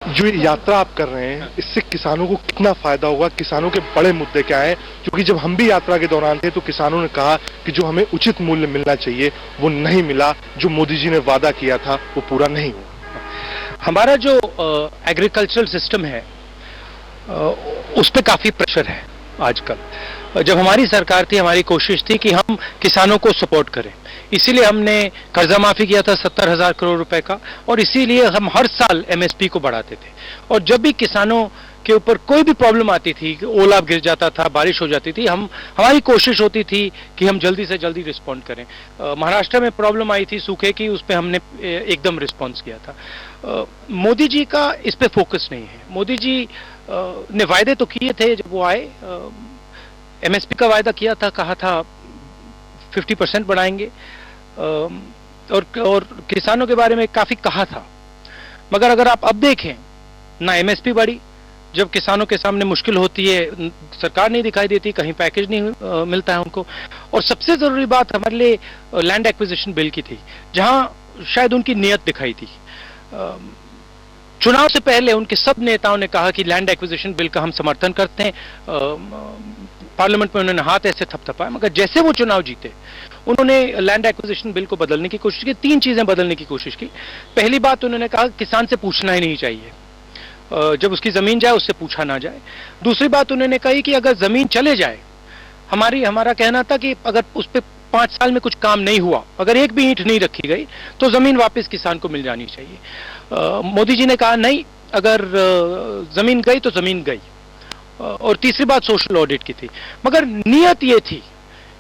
जो ये यात्रा आप कर रहे हैं, इससे किसानों को कितना फायदा होगा? किसानों के बड़े मुद्दे क्या हैं? क्योंकि जब हम भी यात्रा के दौरान थे तो किसानों ने कहा कि जो हमें उचित मूल्य मिलना चाहिए वो नहीं मिला, जो मोदी जी ने वादा किया था वो पूरा नहीं हुआ। हमारा जो एग्रीकल्चरल सिस्टम है उस पर काफी प्रेशर है आजकल। जब हमारी सरकार थी, हमारी कोशिश थी कि हम किसानों को सपोर्ट करें, इसीलिए हमने कर्जा माफी किया था 70,000 करोड़ रुपए का, और इसीलिए हम हर साल एमएसपी को बढ़ाते थे। और जब भी किसानों के ऊपर कोई भी प्रॉब्लम आती थी, ओला गिर जाता था, बारिश हो जाती थी, हमारी कोशिश होती थी कि हम जल्दी से जल्दी रिस्पॉन्ड करें। महाराष्ट्र में प्रॉब्लम आई थी सूखे की, उस पर हमने एकदम रिस्पॉन्स किया था। मोदी जी का इस पे फोकस नहीं है। मोदी जी ने वायदे तो किए थे जब वो आए, एमएसपी का वायदा किया था, कहा था 50% बढ़ाएंगे, और किसानों के बारे में काफी कहा था। मगर अगर आप अब देखें, ना एमएसपी बढ़ी, जब किसानों के सामने मुश्किल होती है सरकार नहीं दिखाई देती, कहीं पैकेज नहीं मिलता है उनको। और सबसे जरूरी बात हमारे लिए लैंड एक्विजिशन बिल की थी, जहां शायद उनकी नीयत दिखाई थी। चुनाव से पहले उनके सब नेताओं ने कहा कि लैंड एक्विजिशन बिल का हम समर्थन करते हैं। पार्लियामेंट में उन्होंने हाथ ऐसे थपथपाए, मगर जैसे वो चुनाव जीते उन्होंने लैंड एक्विजिशन बिल को बदलने की कोशिश की। 3 चीजें बदलने की कोशिश की। पहली बात, उन्होंने कहा किसान से पूछना ही नहीं चाहिए, जब उसकी जमीन जाए उससे पूछा ना जाए। दूसरी बात उन्होंने कही कि अगर जमीन चले जाए, हमारा कहना था कि अगर उस पर 5 साल में कुछ काम नहीं हुआ, अगर एक भी ईंट नहीं रखी गई, तो जमीन वापस किसान को मिल जानी चाहिए। मोदी जी ने कहा नहीं, अगर जमीन गई तो जमीन गई। और तीसरी बात सोशल ऑडिट की थी। मगर नियत ये थी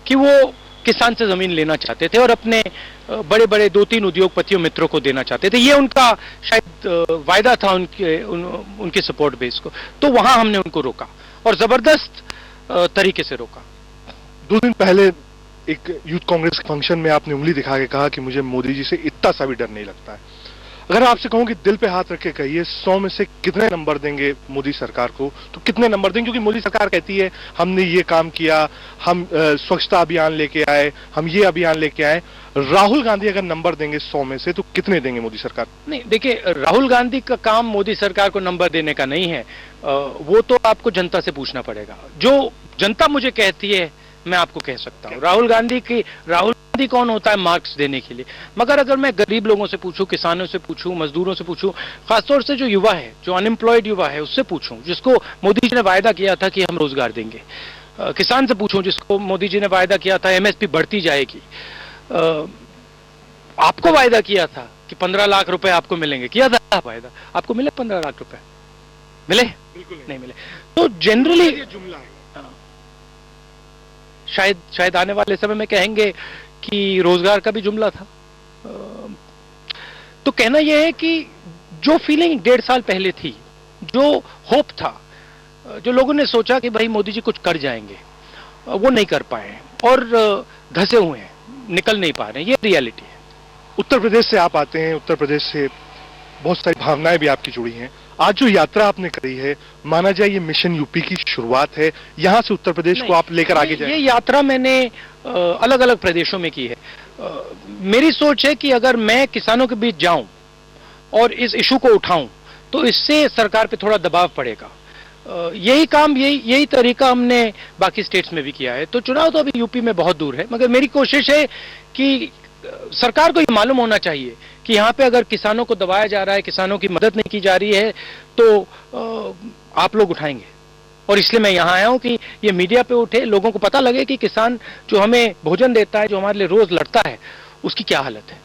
कि वो किसान से जमीन लेना चाहते थे और अपने बड़े बड़े 2-3 उद्योगपतियों मित्रों को देना चाहते थे। ये उनका शायद वायदा था उनके सपोर्ट बेस को। तो वहां हमने उनको रोका, और जबरदस्त तरीके से रोका। 2 दिन पहले एक यूथ कांग्रेस फंक्शन में आपने उंगली दिखा के कहा कि मुझे मोदी जी से इतना सा भी डर नहीं लगता है। अगर आपसे कहूं कि दिल पे हाथ रख के कहिए, 100 में से कितने नंबर देंगे मोदी सरकार को? तो कितने नंबर देंगे? क्योंकि मोदी सरकार कहती है हमने ये काम किया, हम स्वच्छता अभियान लेके आए, हम ये अभियान लेके आए। राहुल गांधी अगर नंबर देंगे 100 में से, तो कितने देंगे मोदी सरकार? नहीं, देखिए, राहुल गांधी का काम मोदी सरकार को नंबर देने का नहीं है। वो तो आपको जनता से पूछना पड़ेगा। जो जनता मुझे कहती है मैं आपको कह सकता हूँ। राहुल गांधी कौन होता है मार्क्स देने के लिए? मगर अगर मैं गरीब लोगों से पूछूं, किसानों से पूछूं, मजदूरों से पूछूं, खासतौर से जो युवा है, जो अनएम्प्लॉयड युवा है, उससे पूछूं, जिसको मोदी जी ने वायदा किया था कि हम रोजगार देंगे। किसान से पूछूं, जिसको मोदी जी ने वायदा किया था एमएसपी बढ़ती जाएगी। आपको वायदा किया था कि 15 लाख रुपए आपको मिलेंगे, किया था वायदा, आपको मिले 15 लाख रुपए? मिले? बिल्कुल नहीं मिले। तो जनरली जुमला है। शायद आने वाले समय में कहेंगे कि रोजगार का भी जुमला था। तो कहना यह है कि जो फीलिंग 1.5 साल पहले थी, जो होप था, जो लोगों ने सोचा कि भाई मोदी जी कुछ कर जाएंगे, वो नहीं कर पाए और धंसे हुए हैं, निकल नहीं पा रहे हैं। ये रियलिटी है। उत्तर प्रदेश से आप आते हैं, उत्तर प्रदेश से बहुत सारी भावनाएं भी आपकी जुड़ी हैं। आज जो यात्रा आपने करी है, माना जाए ये मिशन यूपी की शुरुआत है, यहां से उत्तर प्रदेश को आप लेकर आगे जाए। ये यात्रा मैंने अलग अलग प्रदेशों में की है। मेरी सोच है कि अगर मैं किसानों के बीच जाऊं और इस इशू को उठाऊं, तो इससे सरकार पे थोड़ा दबाव पड़ेगा। यही तरीका हमने बाकी स्टेट्स में भी किया है। तो चुनाव तो अभी यूपी में बहुत दूर है, मगर मेरी कोशिश है कि सरकार को ये मालूम होना चाहिए कि यहाँ पे अगर किसानों को दबाया जा रहा है, किसानों की मदद नहीं की जा रही है, तो आप लोग उठाएंगे। और इसलिए मैं यहाँ आया हूँ कि ये मीडिया पे उठे, लोगों को पता लगे कि किसान जो हमें भोजन देता है, जो हमारे लिए रोज लड़ता है, उसकी क्या हालत है।